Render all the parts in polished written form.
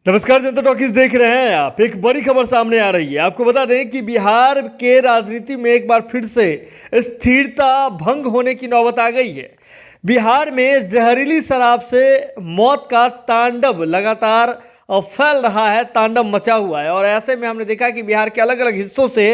नमस्कार, जनता टॉकीज देख रहे हैं आप। एक बड़ी खबर सामने आ रही है। आपको बता दें कि बिहार के राजनीति में एक बार फिर से स्थिरता भंग होने की नौबत आ गई है। बिहार में जहरीली शराब से मौत का तांडव लगातार फैल रहा है, तांडव मचा हुआ है। और ऐसे में हमने देखा कि बिहार के अलग अलग हिस्सों से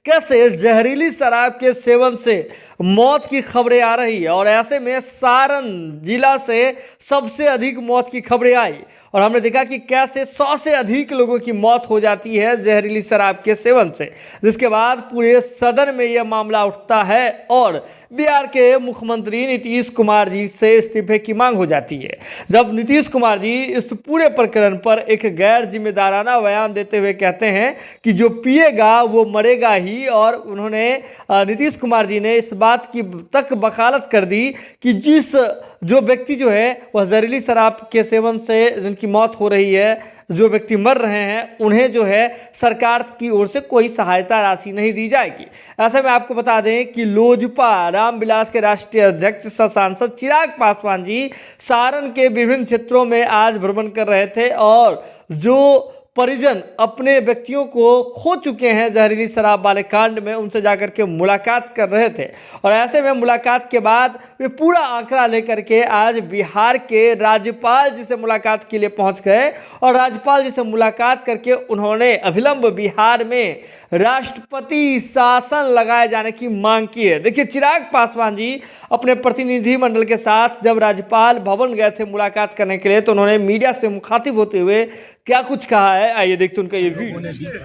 कैसे जहरीली शराब के सेवन से मौत की खबरें आ रही है। और ऐसे में सारण जिला से सबसे अधिक मौत की खबरें आई और हमने देखा कि कैसे 100 से अधिक लोगों की मौत हो जाती है जहरीली शराब के सेवन से, जिसके बाद पूरे सदन में यह मामला उठता है और बिहार के मुख्यमंत्री नीतीश कुमार जी से इस्तीफे की मांग हो जाती है। जब नीतीश कुमार जी इस पूरे प्रकरण पर एक गैर जिम्मेदाराना बयान देते हुए कहते हैं कि जो पिएगा वो मरेगा ही, और उन्होंने नीतीश कुमार जी ने इस बात की तक वकालत कर दी कि जो व्यक्ति जो है वह जहरीली शराब के सेवन से जिनकी मौत हो रही है, जो व्यक्ति मर रहे हैं, उन्हें जो है सरकार की ओर से कोई सहायता राशि नहीं दी जाएगी। ऐसे में आपको बता दें कि लोजपा रामविलास के राष्ट्रीय अध्यक्ष सांसद चिराग पासवान जी सारण के विभिन्न क्षेत्रों में आज भ्रमण कर रहे थे और जो परिजन अपने व्यक्तियों को खो चुके हैं जहरीली शराब वाले कांड में, उनसे जाकर के मुलाकात कर रहे थे। और ऐसे में मुलाकात के बाद वे पूरा आंकड़ा लेकर के आज बिहार के राज्यपाल जी से मुलाकात के लिए पहुंच गए और राज्यपाल जी से मुलाकात करके उन्होंने अविलंब बिहार में राष्ट्रपति शासन लगाए जाने की मांग की है। देखिए, चिराग पासवान जी अपने प्रतिनिधिमंडल के साथ जब राज्यपाल भवन गए थे मुलाकात करने के लिए, तो उन्होंने मीडिया से मुखातिब होते हुए क्या कुछ कहा है, आइए देखते उनका ये वीडियो।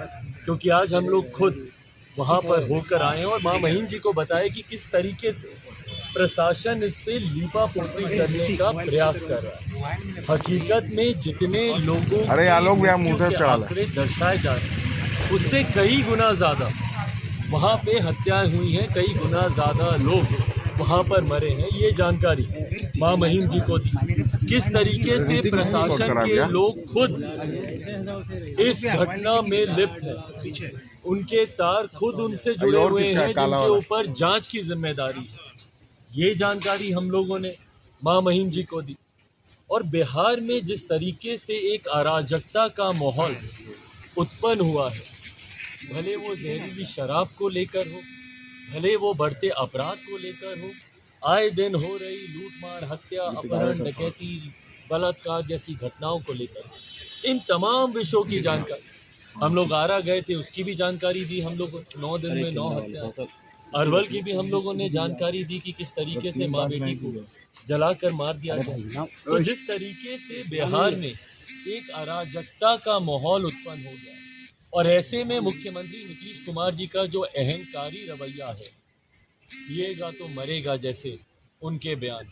क्योंकि आज हम लोग खुद वहाँ पर होकर आए और माँ महिम जी को बताए कि किस तरीके से प्रशासन इस पे लीपा पोती करने का प्रयास कर रहा है। हकीकत में जितने लोगों आंकड़े दर्शाए जा रहे हैं उससे कई गुना ज़्यादा वहाँ पे हत्याएं हुई हैं, कई गुना ज़्यादा लोग वहाँ पर मरे हैं। ये जानकारी माँ महिम जी को दी। किस तरीके से प्रशासन के लोग खुद इस घटना में लिप्त हैं, उनके तार खुद उनसे जुड़े हुए हैं, जिनके ऊपर जांच की जिम्मेदारी है। ये जानकारी हम लोगों ने माँ महिम जी को दी। और बिहार में जिस तरीके से एक अराजकता का माहौल उत्पन्न हुआ है, भले वो जहरीली शराब को लेकर हो, भले वो बढ़ते अपराध को लेकर हो, आए दिन हो रही लूटमार, हत्या, अपहरण, डकैती, बलात्कार जैसी घटनाओं को लेकर, इन तमाम विषयों की जानकारी हम लोग आरा गए थे, उसकी भी जानकारी दी हम लोग। 9 दिन में 9 हत्या। अरवल की भी हम लोगों ने जानकारी दी कि किस तरीके से माँ बेटी को जलाकर मार दिया गया। तो जिस तरीके से बिहार में एक अराजकता का माहौल उत्पन्न हो गया, और ऐसे में मुख्यमंत्री नीतीश कुमार जी का जो अहंकारी रवैया है, पिएगा तो मरेगा जैसे उनके बयान,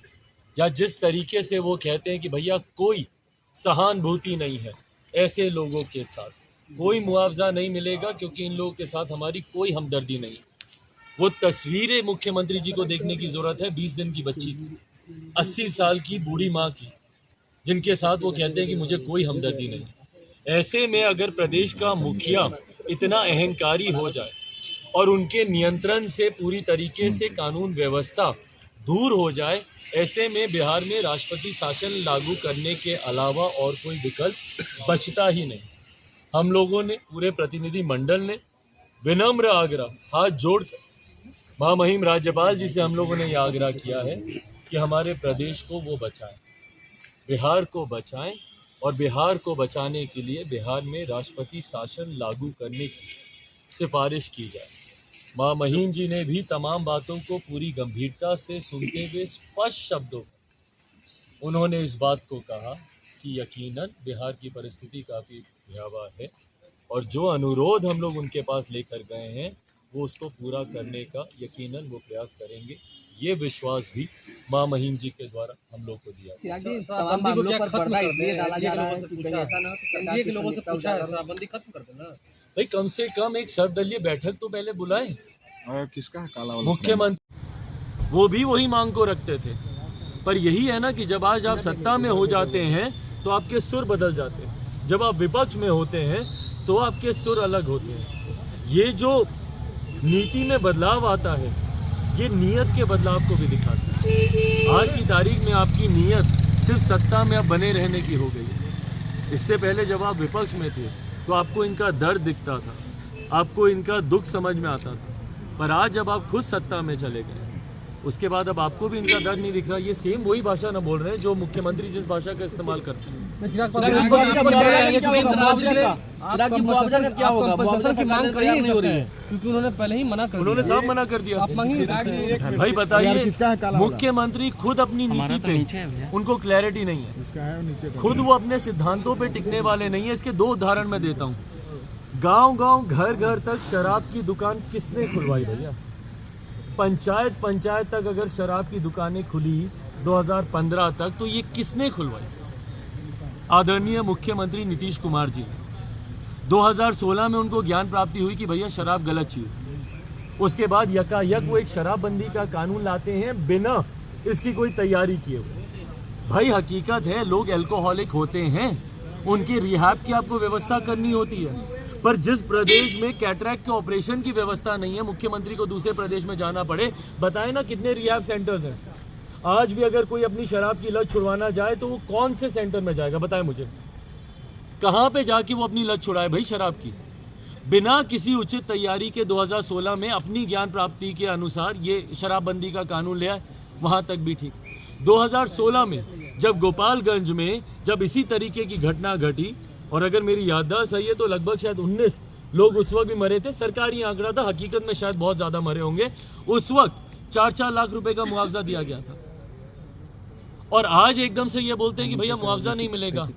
या जिस तरीके से वो कहते हैं कि भैया कोई सहानुभूति नहीं है, ऐसे लोगों के साथ कोई मुआवजा नहीं मिलेगा क्योंकि इन लोगों के साथ हमारी कोई हमदर्दी नहीं। वो तस्वीरें मुख्यमंत्री जी को देखने की ज़रूरत है। 20 दिन की बच्ची, 80 साल की बूढ़ी माँ की, जिनके साथ वो कहते हैं कि मुझे कोई हमदर्दी नहीं। ऐसे में अगर प्रदेश का मुखिया इतना अहंकारी हो जाए और उनके नियंत्रण से पूरी तरीके से कानून व्यवस्था दूर हो जाए, ऐसे में बिहार में राष्ट्रपति शासन लागू करने के अलावा और कोई विकल्प बचता ही नहीं। हम लोगों ने, पूरे प्रतिनिधि मंडल ने विनम्र आग्रह, हाथ जोड़कर माँ महिम राज्यपाल जी से हम लोगों ने यह आग्रह किया है कि हमारे प्रदेश को वो बचाएं, बिहार को बचाएं, और बिहार को बचाने के लिए बिहार में राष्ट्रपति शासन लागू करने की सिफारिश की जाए। माँ महिम जी ने भी तमाम बातों को पूरी गंभीरता से सुनते हुए स्पष्ट शब्दों में उन्होंने इस बात को कहा कि यकीनन बिहार की परिस्थिति काफ़ी भयावह है और जो अनुरोध हम लोग उनके पास लेकर गए हैं वो उसको पूरा करने का यकीनन वो प्रयास करेंगे। ये विश्वास भी माँ महिम जी के द्वारा हम लोग को दिया। भाई कम से कम एक सर्वदलीय बैठक तो पहले बुलाएं। किसका है काला वाला? मुख्यमंत्री वो भी वही मांग को रखते थे, पर यही है ना कि जब आज आप सत्ता में हो जाते हैं तो आपके सुर बदल जाते हैं, जब आप विपक्ष में होते हैं तो आपके सुर अलग होते हैं। ये जो नीति में बदलाव आता है, ये नीयत के बदलाव को भी दिखाता है। आज की तारीख में आपकी नीयत सिर्फ सत्ता में अब बने रहने की हो गई है। इससे पहले जब आप विपक्ष में थे तो आपको इनका दर्द दिखता था, आपको इनका दुख समझ में आता था, पर आज जब आप खुद सत्ता में चले गए उसके बाद अब आपको भी इनका दर्द नहीं दिख रहा। ये सेम वही भाषा ना बोल रहे हैं जो मुख्यमंत्री जिस भाषा का इस्तेमाल करते हैं। क्योंकि उन्होंने पहले ही मना कर उन्होंने साफ मना कर दिया। भाई बताइए, मुख्यमंत्री खुद अपनी नीति पे उनको क्लैरिटी नहीं है, खुद वो अपने सिद्धांतों पे टिकने वाले नहीं है। इसके दो उदाहरण मैं देता हूँ। गांव-गांव, घर-घर तक शराब की दुकान किसने खुलवाई भैया? पंचायत तक अगर शराब की दुकानें खुली 2015 तक, तो ये किसने खुलवाई? आदरणीय मुख्यमंत्री नीतीश कुमार जी। 2016 में उनको ज्ञान प्राप्ति हुई कि भैया शराब गलत चीज। उसके बाद यकायक वो एक शराबबंदी का कानून लाते हैं बिना इसकी कोई तैयारी किए हुए। भाई हकीकत है, लोग एल्कोहलिक होते हैं, उनकी रिहैब की आपको व्यवस्था करनी होती है। पर जिस प्रदेश में कैटरैक्ट के ऑपरेशन की व्यवस्था नहीं है, मुख्यमंत्री को दूसरे प्रदेश में जाना पड़े। बताएं ना कितने रिहैब सेंटर्स हैं? आज भी अगर कोई अपनी शराब की लत छुड़वाना जाए तो वो कौन से सेंटर में जाएगा? बताएं मुझे, कहां पे जाके वो अपनी लत छुड़ाए भाई शराब की? बिना किसी उचित तैयारी के 2016 में अपनी ज्ञान प्राप्ति के अनुसार ये शराबबंदी का कानून ले आए, वहां तक भी ठीक। 2016 में जब गोपालगंज में जब इसी तरीके की घटना घटी, और अगर मेरी याददाश्त सही है तो लगभग शायद 19 लोग उस वक्त भी मरे थे। सरकारी आंकड़ा था, हकीकत में शायद बहुत ज्यादा मरे होंगे। उस वक्त 4-4 लाख रुपए का मुआवजा दिया गया था, और आज एकदम से ये बोलते हैं कि भैया मुआवजा नहीं मिलेगा।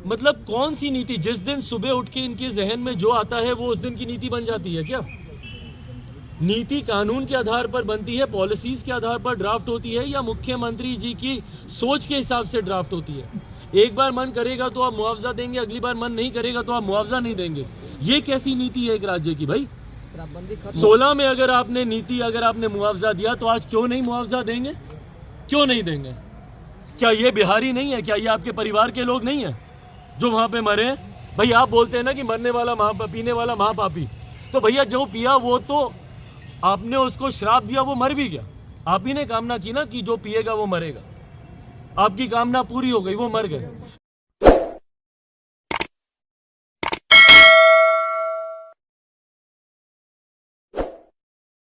मतलब कौन सी नीति? जिस दिन सुबह उठ के इनके जहन में जो आता है वो उस दिन की नीति बन जाती है क्या? नीति कानून के आधार पर बनती है, पॉलिसीज के आधार पर ड्राफ्ट होती है, या मुख्यमंत्री जी की सोच के हिसाब से ड्राफ्ट होती है? एक बार मन करेगा तो आप मुआवजा देंगे, अगली बार मन नहीं करेगा तो आप मुआवजा नहीं देंगे। ये कैसी नीति है एक राज्य की भाई? 16 में अगर आपने मुआवजा दिया तो आज क्यों नहीं मुआवजा देंगे? क्यों नहीं देंगे? क्या ये बिहारी नहीं है? क्या ये आपके परिवार के लोग नहीं है जो वहां पे मरे? भाई आप बोलते हैं ना कि मरने वाला पीने वाला महापापी, तो भैया जो पिया वो तो आपने उसको श्राप दिया, वो मर भी गया। आप ही ने कामना की ना कि जो पिएगा वो मरेगा, आपकी कामना पूरी हो गई, वो मर गए।